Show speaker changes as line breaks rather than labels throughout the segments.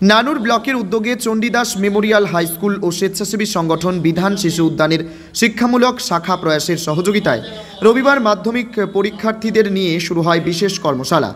নানুর ব্লকের উদ্যোগে চণ্ডীদাস মেমোরিয়াল হাই স্কুল ও স্বেচ্ছাসেবী সংগঠন বিধান শিশু উদ্যানের শিক্ষামূলক শাখা প্রয়াসের সহযোগিতায় রবিবার মাধ্যমিক পরীক্ষার্থীদের নিয়ে শুরু হয় বিশেষ কর্মশালা।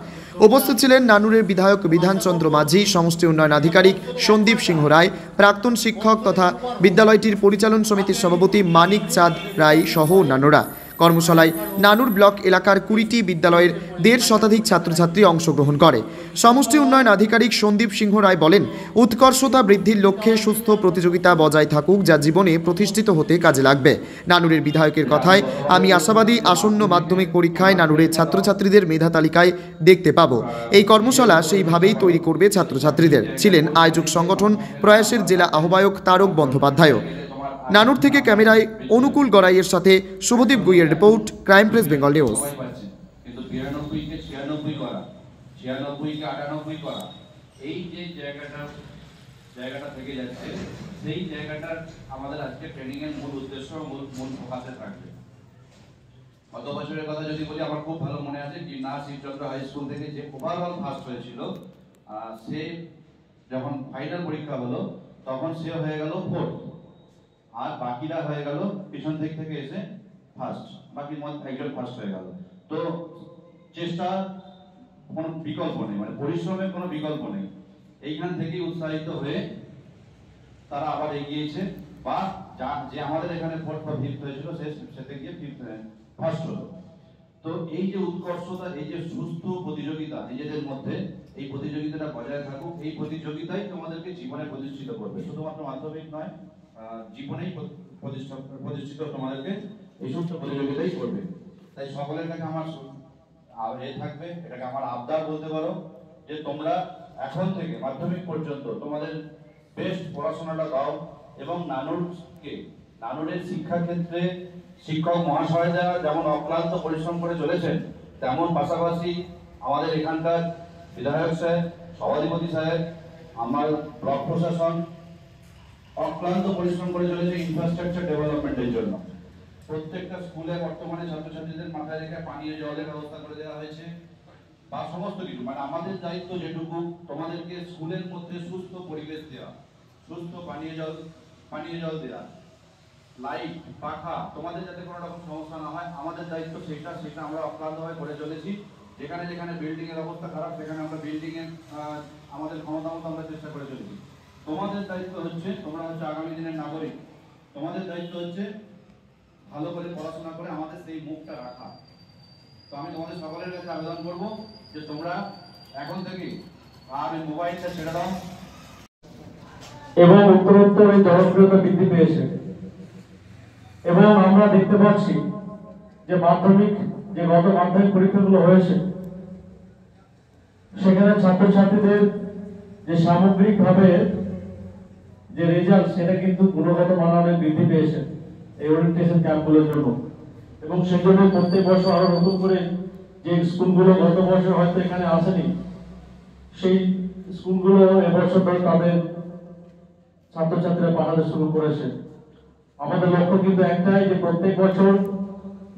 উপস্থিত ছিলেন নানুরের বিধায়ক বিধানচন্দ্র মাঝি, সমষ্টি উন্নয়ন আধিকারিক সন্দীপ সিংহ রায়, প্রাক্তন শিক্ষক তথা বিদ্যালয়টির পরিচালন সমিতির সভাপতি মানিক চাঁদ রায় সহ অন্যান্যরা। কর্মশালায় নানুর ব্লক এলাকার 20টি বিদ্যালয়ের 1.5 শতাধিক ছাত্রছাত্রী অংশগ্রহণ করে। সমষ্টি উন্নয়ন আধিকারিক সন্দীপ সিংহ রায় বলেন, উৎকর্ষতা বৃদ্ধির লক্ষ্যে সুস্থ প্রতিযোগিতা বজায় থাকুক, যা জীবনে প্রতিষ্ঠিত হতে কাজে লাগবে। নানুরের বিধায়কের কথায়, আমি আশাবাদী আসন্ন মাধ্যমিক পরীক্ষায় নানুরের ছাত্রছাত্রীদের মেধা তালিকায় দেখতে পাবো। এই কর্মশালা সেইভাবেই তৈরি করবে ছাত্রছাত্রীদের। ছিলেন আয়োজক সংগঠন প্রয়াসের জেলা আহ্বায়ক তারক বন্দ্যোপাধ্যায়। নানুর থেকে ক্যামেরায় অনুকূল গড়াইয়ের সাথে শুভদীপ গুইয়ের রিপোর্ট, ক্রাইম প্রেস বেঙ্গল নিউজ।
কিন্তু 92 কে 96 করা, 96 কে 98 করা, এই যে জায়গাটা থেকে যাচ্ছে, সেই জায়গাটার আমাদের আজকে ট্রেনিং এর মূল উদ্দেশ্য, মূল ফোকাসে থাকবে। গত বছরের কথা যদি বলি, আমার খুব ভালো মনে আছে যে না শিবচন্দ্র হাই স্কুল থেকে যে ওভারঅল ফার্স্ট হয়েছিল, সে যখন ফাইনাল পরীক্ষা হলো তখন সে হয়ে গেল 4th, আর বাকিরা হয়ে গেল পিছন দিক থেকে এসে ফার্স্ট, বাকি একজন ফার্স্ট হয়ে গেল। তো চেষ্টা কোনো বিকল্প নেই, মানে পরিশ্রমের কোনো বিকল্প নেই। এইখান থেকেই উৎসাহিত হয়ে তারা আবার এগিয়েছে, বা যে আমাদের এখানে 4th বা 5th হয়েছিল সেতে গিয়ে ফার্স্ট হলো। তো এই যে উৎকর্ষতা, এই যে সুস্থ প্রতিযোগিতা নিজেদের মধ্যে, এই প্রতিযোগিতাটা বজায় থাকুক। এই প্রতিযোগিতাই তোমাদেরকে জীবনে প্রতিষ্ঠিত করবে, শুধুমাত্র মাধ্যমিক নয়, জীবনেই প্রতিষ্ঠিত তোমাদেরকে এই সমস্ত প্রতিযোগিতাই করবে। তাই সকলের কাছে আমার থাকবে, এটাকে আমার আবদার বলতে পারো, যে তোমরা এখন থেকে মাধ্যমিক পর্যন্ত তোমাদের বেস্ট পড়াশোনাটা দাও, এবং নানুরের শিক্ষাক্ষেত্রে শিক্ষক মহাশয়রা যেমন অক্লান্ত পরিশ্রম করে চলেছেন, তেমন পাশাপাশি আমাদের এখানকার বিধায়ক সাহেব, সভাধিপতি সাহেব, আমার ব্লক প্রশাসন অক্লান্ত পরিশ্রম করে চলেছে ইনফ্রাস্ট্রাকচার ডেভেলপমেন্টের জন্য। প্রত্যেকটা স্কুলে বর্তমানে ছাত্রছাত্রীদের মাথায় রেখে পানীয় জলের ব্যবস্থা করে দেওয়া হয়েছে, বা সমস্ত কিছু, মানে আমাদের দায়িত্ব যেটুকু, তোমাদেরকে স্কুলের মধ্যে সুস্থ পরিবেশ দেওয়া, সুস্থ পানীয় জল দেওয়া, লাইট, পাখা, তোমাদের যাতে কোনো রকম সমস্যা না হয়, আমাদের দায়িত্ব সেটা আমরা অক্লান্তভাবে করে চলেছি। যেখানে যেখানে বিল্ডিং এর অবস্থা খারাপ, সেখানে আমরা বিল্ডিং এর আমাদের ক্ষমতা মতো আমরা চেষ্টা করে চলেছি। তোমাদের দায়িত্ব হচ্ছে, তোমরা হচ্ছে আগামী দিনের নাগরিক, তোমাদের দায়িত্ব হচ্ছে ভালো করে পড়াশোনা করে আমাদের সেই মুখটা রাখা। তো আমি তোমাদের সকলের কাছে আবেদন করব যে তোমরা এখন থেকে আর এই মোবাইলটা ছেড়ে দাও,
এবং উত্তরোত্তর এই জনপ্রিয়তা বৃদ্ধি পেয়েছে। এবং আমরা দেখতে পাচ্ছি যে গত মাধ্যমিক পরীক্ষাগুলো হয়েছে, সেখানে ছাত্রছাত্রীদের যে সামগ্রিকভাবে যে রেজাল্ট, সেটা কিন্তু গুণগত মান অনেক বৃদ্ধি পেয়েছে এই ওরিয়েন্টেশন ক্যাম্পগুলোর জন্য। এবং সেই জন্য প্রত্যেক বছর আরো নতুন করে যে স্কুলগুলো গত বছর হয়তো এখানে আসেনি, সেই স্কুলগুলো এবছর তাদের ছাত্রছাত্রীরা পাঠাতে শুরু করেছে। আমাদের লক্ষ্য কিন্তু একটাই, যে প্রত্যেক বছর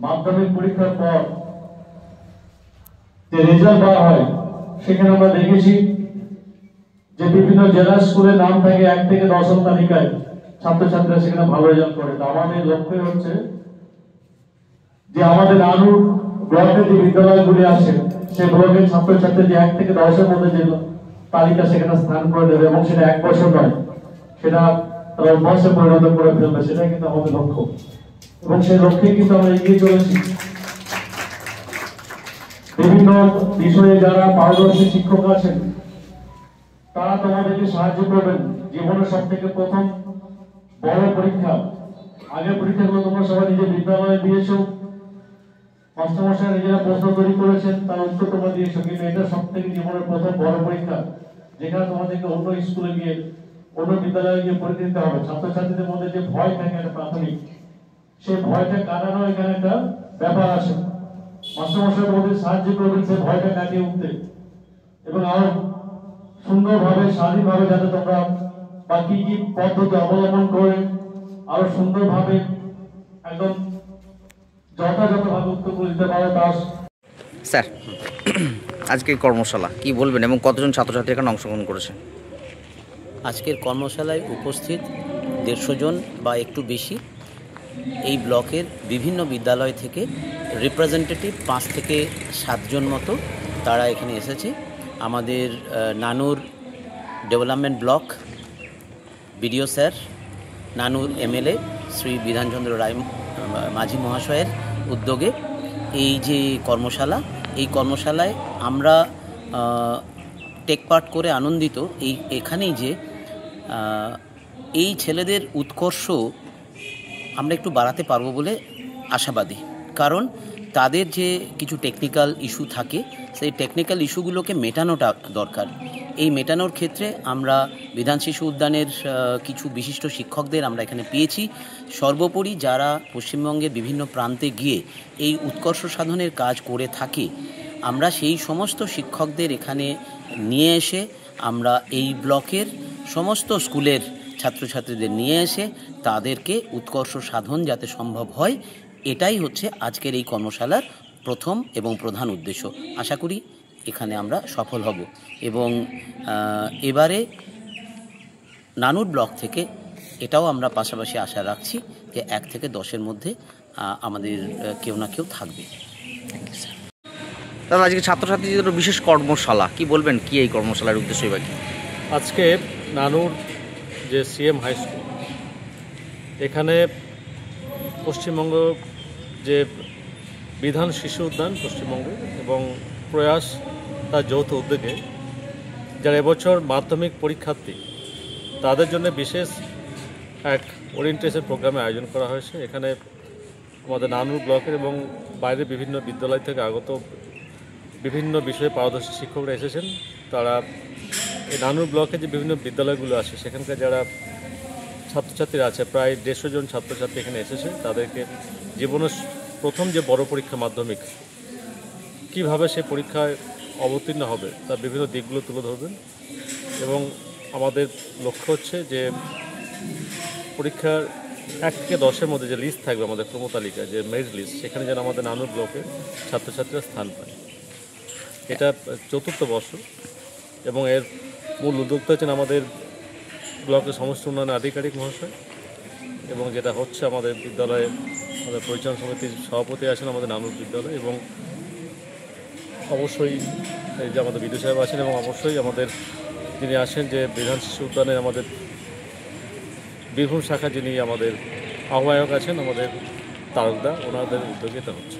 মাধ্যমিক পরীক্ষার পর যে রেজাল্ট বার হয়, সেখানে আমরা দেখেছি যে বিভিন্ন জেলা স্কুলের নাম থাকে 1 থেকে 10 তালিকায়, ছাত্রছাত্রীরা সেখানে ভালো রেজাল্ট করে। তো আমাদের লক্ষ্য হচ্ছে যে আমাদের নানুর ব্লকের যে বিদ্যালয়গুলি আছে, সেই ব্লকের ছাত্রছাত্রী যে 1 থেকে 10-এর মধ্যে যে তালিকা, সেখানে স্থান করে দেবে, এবং সেটা 1 বছর নয়, সেটা তারা অভ্যাসে পরিণত করে ফেলবে। সেটাই কিন্তু আমাদের লক্ষ্য, এবং সেই লক্ষ্যে কিন্তু আমরা এগিয়ে চলেছি। বিভিন্ন বিষয়ে যারা পারদর্শী শিক্ষক আছেন, তারা তোমাদেরকে সাহায্য করবেন। জীবনের সব থেকে প্রথম বড় পরীক্ষা, আগের পরীক্ষাগুলো তোমরা সবাই নিজের বিদ্যালয়ে দিয়েছো, মাস্টারমশাই নিজেরা প্রশ্ন তৈরি করেছেন, তার উত্তর তোমরা দিয়েছো, কিন্তু এটা সব থেকে জীবনের প্রথম বড় পরীক্ষা, যেখানে তোমাদেরকে অন্য স্কুলে গিয়ে, অন্য বিদ্যালয়ে গিয়ে পরীক্ষা দিতে হবে। ছাত্রছাত্রীদের মধ্যে যে ভয় থাকে একটা প্রাথমিক, সেই ভয়টা কাটানো এখানে একটা ব্যাপার আছে। মাস্টারমশাই তোমাদের সাহায্য করবেন সেই ভয়টা কাটিয়ে উঠতে, এবং আরো সুন্দরভাবে, স্বাধীনভাবে যাতে তোমরা বা কি কি পদ্ধতি অবলম্বন করে আরো সুন্দরভাবে একদম যথাযথভাবে উত্তরগুলো দিতে পারো। তার
স্যার, আজকে কর্মশালা কি বলবেন, এবং কতজন ছাত্রছাত্রী এখানে অংশগ্রহণ করেছে? আজকের কর্মশালায় উপস্থিত 150 জন বা একটু বেশি এই ব্লকের বিভিন্ন বিদ্যালয় থেকে রিপ্রেজেন্টেটিভ 5 থেকে 7 জন মতো তারা এখানে এসেছে। আমাদের নানুর ডেভেলপমেন্ট ব্লক বিডিও স্যার, নানুর এমএলএ শ্রী বিধানচন্দ্র রায় মাঝি মহাশয়ের উদ্যোগে এই যে কর্মশালা, এই কর্মশালায় আমরা টেক পার্ট করে আনন্দিত। এখানেই যে এই ছেলেদের উৎকর্ষ আমরা একটু বাড়াতে পারবো বলে আশাবাদী, কারণ তাদের যে কিছু টেকনিক্যাল ইস্যু থাকে সেই টেকনিক্যাল ইস্যুগুলোকে মেটানোটা দরকার। এই মেটানোর ক্ষেত্রে আমরা বিধান শিশু উদ্যানের কিছু বিশিষ্ট শিক্ষকদের আমরা এখানে পেয়েছি। সর্বোপরি যারা পশ্চিমবঙ্গের বিভিন্ন প্রান্তে গিয়ে এই উৎকর্ষ সাধনের কাজ করে থাকে, আমরা সেই সমস্ত শিক্ষকদের এখানে নিয়ে এসে আমরা এই ব্লকের সমস্ত স্কুলের ছাত্রছাত্রীদের নিয়ে এসে তাদেরকে উৎকর্ষ সাধন যাতে সম্ভব হয়, এটাই হচ্ছে আজকের এই কর্মশালার প্রথম এবং প্রধান উদ্দেশ্য। আশা করি এখানে আমরা সফল হব এবং এবারে নানুর ব্লক থেকে এটাও আমরা পাশাপাশি আশা রাখছি যে 1 থেকে 10-এর মধ্যে আমাদের কেউ না কেউ থাকবে।
দাদা, আজকে ছাত্রছাত্রীদের বিশেষ কর্মশালা, কি বলবেন, কি এই কর্মশালার উদ্দেশ্য? বা কি
আজকে নানুর যে সিএম হাই স্কুল, এখানে পশ্চিমবঙ্গ যে বিধান শিশু উদ্যান পশ্চিমবঙ্গ এবং প্রয়াস তার যৌথ উদ্যোগে যারা এবছর মাধ্যমিক পরীক্ষার্থী তাদের জন্য বিশেষ এক ওরিয়েন্টেশন প্রোগ্রামের আয়োজন করা হয়েছে। এখানে আমাদের নানুর ব্লকের এবং বাইরের বিভিন্ন বিদ্যালয় থেকে আগত বিভিন্ন বিষয়ে পারদর্শী শিক্ষকরা এসেছেন। তারা এই নানুর ব্লকে যে বিভিন্ন বিদ্যালয়গুলো আছে সেখানকার যারা ছাত্রছাত্রীরা আছে, প্রায় 150 জন ছাত্রছাত্রী এখানে এসেছে। তাদেরকে জীবনের প্রথম যে বড় পরীক্ষা মাধ্যমিক, কিভাবে সে পরীক্ষায় অবতীর্ণ হবে তার বিভিন্ন দিকগুলো তুলে ধরবেন এবং আমাদের লক্ষ্য হচ্ছে যে পরীক্ষার 1 থেকে 10-এর মধ্যে যে লিস্ট থাকবে আমাদের ক্রমতালিকা, যে মেরিট লিস্ট, সেখানে যেন আমাদের নানুর ব্লকের ছাত্রছাত্রীরা স্থান পায়। এটা 4র্থ বর্ষ এবং এর মূল উদ্যোক্তা হচ্ছেন আমাদের ব্লকের সমস্ত উন্নয়ন আধিকারিক মহাশয় এবং যেটা হচ্ছে আমাদের বিদ্যালয়ে আমাদের পরিচালনা সমিতির সভাপতি আছেন আমাদের নানুর বিদ্যালয় এবং অবশ্যই এই যে আমাদের বিদ্যুৎ সাহেব আছেন এবং অবশ্যই আমাদের যিনি আসেন যে বিধান শিশু উদ্যানের আমাদের বীরভূম শাখা যিনি আমাদের আহ্বায়ক আছেন আমাদের তারকদা, ওনাদের উদ্যোগে এটা হচ্ছে।